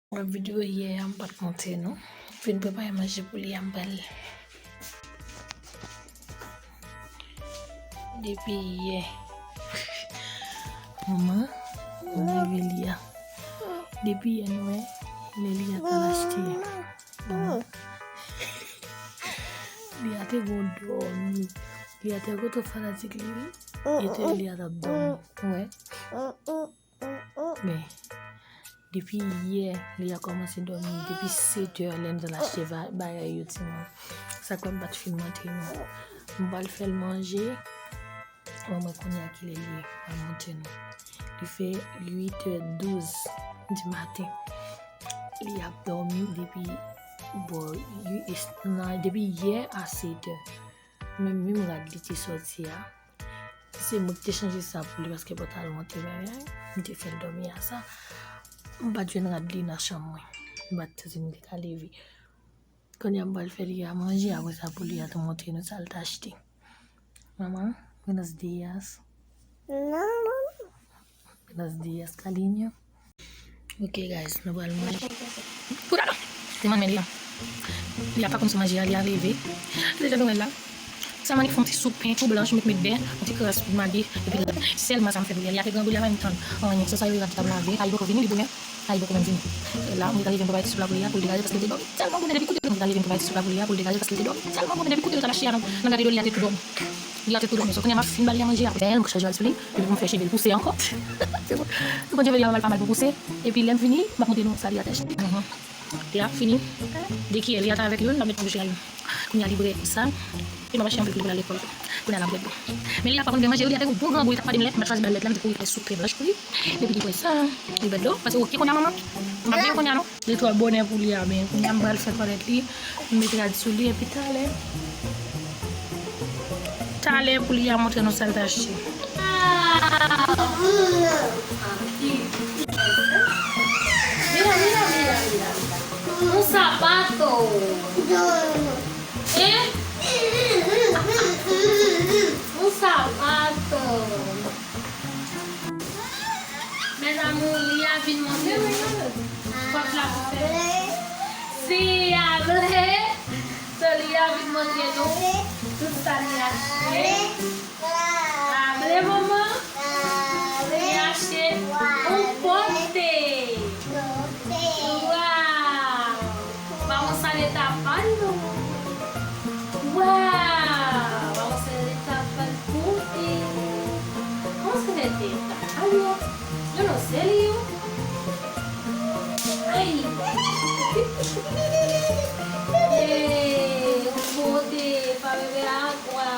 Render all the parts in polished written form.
La vidéo hier am pas monté non je ne peux pas imaginer pour les emball depuis hier maman Lia depuis hier nous Lia t'a acheté maman Lia te gondoni Lia te goto fanatique lui et te Lia t'abdom ouais mais depuis hier, il a commencé à dormir. Depuis 7 heures, il a acheté des ça comme pas de film maintenant. On va le faire manger. On va connaître qu'il est lié à maintenant. Il fait 8h12 du matin. Il a dormi depuis hier à 7 heures. Même il a dit qu'il sortir. C'est moi qui ai changé ça pour lui parce que pour talent il fait dormir à ça. Ba jwen radli na chambre ba tazini ka lever quand il va faire à manger après ça pour lui à te montrer une salle d'acheter maman buenos días buenos días cariño ok guys nous allons manger pour là c'est man Melia il a pas comme ça manger il est arrivé déjà donc là ça m'a fait un petit soupe pain tout blanche mettre dedans un petit crasse maggi et puis seulement ça me fait bouillir il y a quelqu'un bouillir en même temps on ça il va table laver il va venir il bonheur il va venir là on va aller voir sur la bouillie pour dégager parce que c'est bon tellement bon depuis côté on va aller voir sur la bouillie pour dégager parce que c'est bon tellement bon depuis côté on a chier on a gardé il a tout bon il a tout bon so quand il m'a fin balia manger après elle me charge sur lui et puis on fait chier le pousser encore c'est bon quand je vais aller pas mal pour pousser et puis l'aime fini m'a monter nous ça lui attache là fini dès qu'il est avec lui on va mettre le chien on y a livré ça et ma chien veut pour aller à l'école pour aller à la boîte mais il a pas qu'on manger il a des bon grand bout il a pas de lettre mais choisi belle lettre là pour faire soupe blanche pour lui et puis il ça il va d'eau parce que OK qu'on a maman ma bien qu'on a non les trois bonnet pour lui mais on a mal fait paraître lui mettre là dessus lui et puis taler pour lui à montrer nos salle d'acheter mira un zapato un sapato. Mes amours, Lia vient manger. Quoi la faire? Si, allez. So, Lia vient manger nous. Tout ça, Lia acheté. Allez, maman. Lia acheté un pote. Wow. Vamos a tapando. Wow. Yo no sé, Liu. Ay. Un bote para beber agua.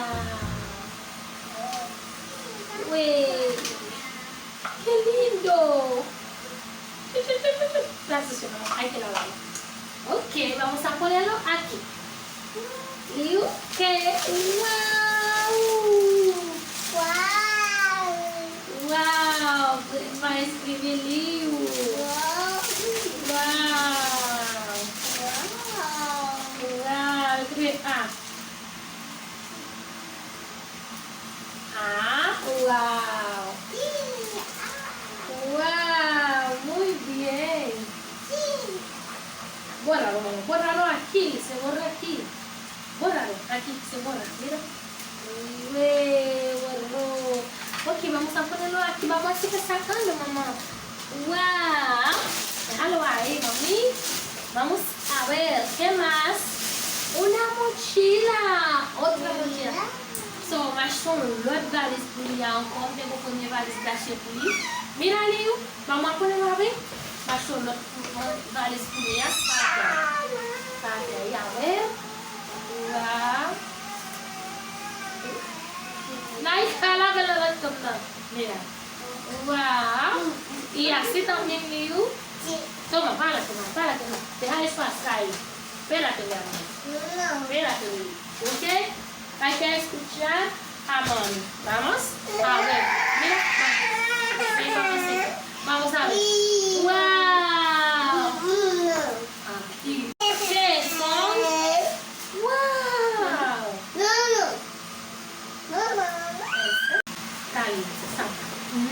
Güey. Qué lindo. Gracias, mamá. Hay que lavarlo. Ok, vamos a ponerlo aquí. Liu, ¿qué? ¡Wow! ¡Wow! ¡Wow! Vai escrever Liu. ¡Wow! ¡Wow! ¡Wow! Escreve A. ¡Wow! ¡Wow! Muy bien. Bórralo, mamá. Bórralo aquí. Se borra aquí. Bórralo. Aquí se borra. Mira. Bueno. Ok, vamos a ponerlo aquí. Vamos a seguir sacando, mamá. ¡Wow! Déjalo ahí, mami. Vamos a ver, ¿qué más? Una mochila. Otra mochila. So, mas son l'autre valise pour lui encore. Tengo que poner valise d'acheter pour lui. Mira, Liu. Vamos a ponerlo a ver. Mas son l'autre valise pour lui. Para ahí, a ver. ¡Wow! Ahí está la velada toda. Mira. Wow. Y así también, Liu. Sí. Toma, párate. Deja eso ahí. Espérate, mi amor. No. Espérate, Liu. ¿Ok? Hay que escuchar a mami. Vamos a ver. Mira. Vamos a ver. Wow. Aquí. ¿Qué son? Wow.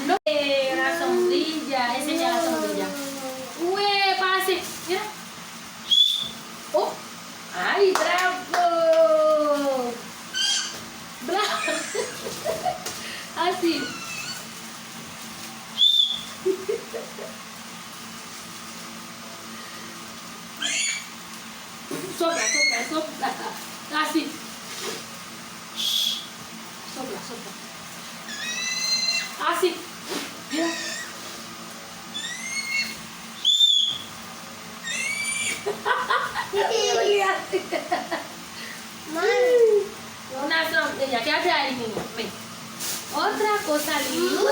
No. La sombrilla, esa es la sombrilla. Pase. Así. Sopla. Así. Sopla. Así. Mira. Una sombrilla, quédate ahí, niño. Ven. Otra cosa, Liu.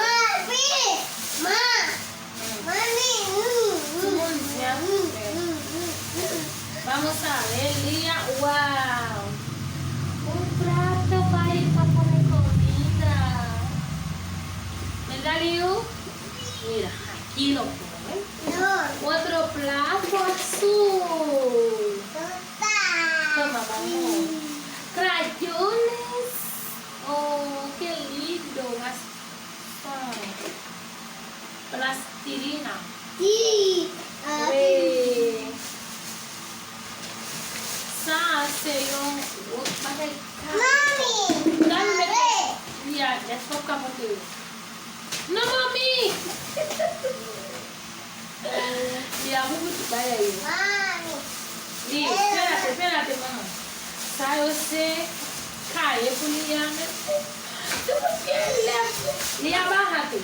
Vamos a ver, Lía. ¡Wow! Un plato para ir para poner comida. ¿Verdad, Liu? Mira, aquí lo ponen. Otro plato azul. Toma, vamos. Crayones. Oh, qué lindo. Plastilina. Ya toca porque. No, mami. Ya, vaya ahí. Lia, espérate, mamá. Sabe você cair por Lia, Lia, bájate.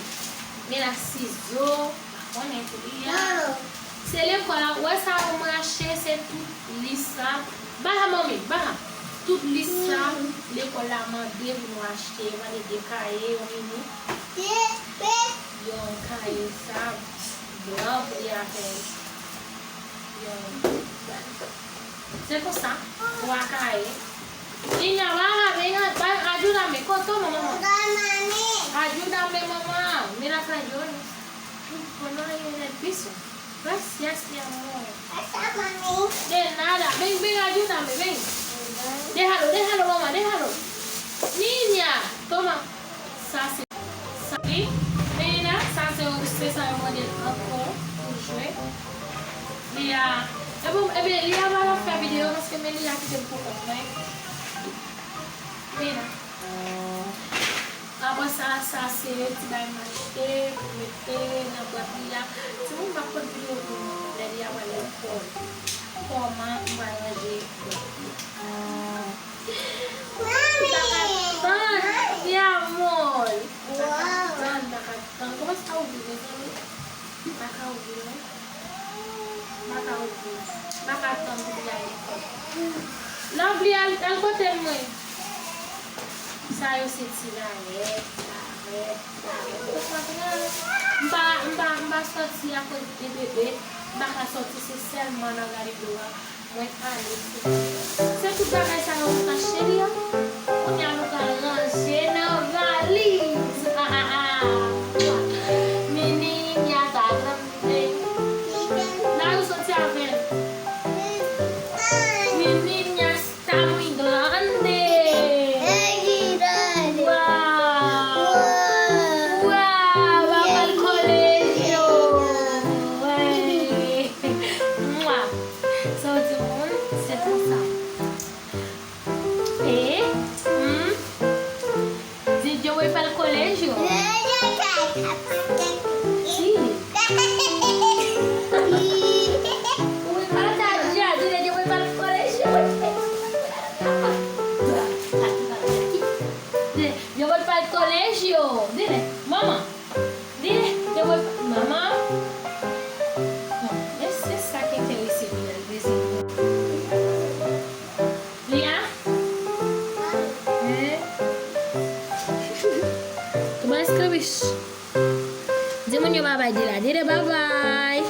Mira, ciseaux, marrone por Lia. Se ele cola, ou essa arma achei ser tudo lisa. Barra, mami, barra. Tudo lisa. Ele cola, mandei no achei, mas ele caiu, menino. E caiu, sabe? Branco, Lia, você coçar o acaé. Niña, baja, ayúdame. Toma, mamá. Ayúdame, mamá. Mira, crayones. Ponlo ahí en el piso. Gracias, mi amor. De nada. Ven, ayúdame, ven. Déjalo, mamá, déjalo. Niña, toma. Sasi. Mira, Sasi, você sabe onde encore. Lia. Lia vai faire vidéo parce que Lia qui t'aime beaucoup, né? Mira. Après ça c'est tu vas m'acheter, meter na boîte. Tu vas pas prendre vidéo pour Lia va le faire. Comment vai agir? Mami! Mi amor. Wow. Como está o vídeo? Tá o vídeo. Makan Lovely, ang hotel mo eh. Sayo sila Mba sorti ako de bebê. Baka sorti se seulement na garidoa. Mwen alis. Se tout bagay sa yon ka chéria. On y a nou ka ranger nan valise. Menininha da grande. Lá eu sorti a ver. Menina está muy grande. Wow, vamos al colegio. So du monde, c'est pour ça. Et dis yo voy para el colegio. Sí. Yo voy para el colegio. Dile, mamá. Dile, yo voy para... Mamá. No, es esa que te recibí el vecino. Lia. Tu me escribes. Dime yo bye bye, dile. Dile bye bye.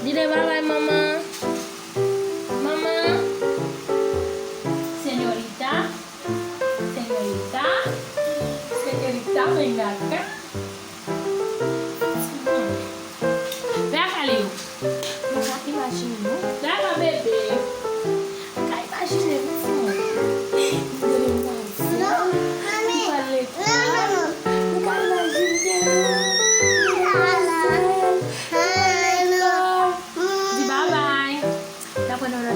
Dile bye bye, mamá. Mamá. Señorita, venga acá. Vem cá, Leo. Vem cá, imagina. Vem cá, bebê. Cá, imagina. Não, mami. Di bye bye. Tá quando hora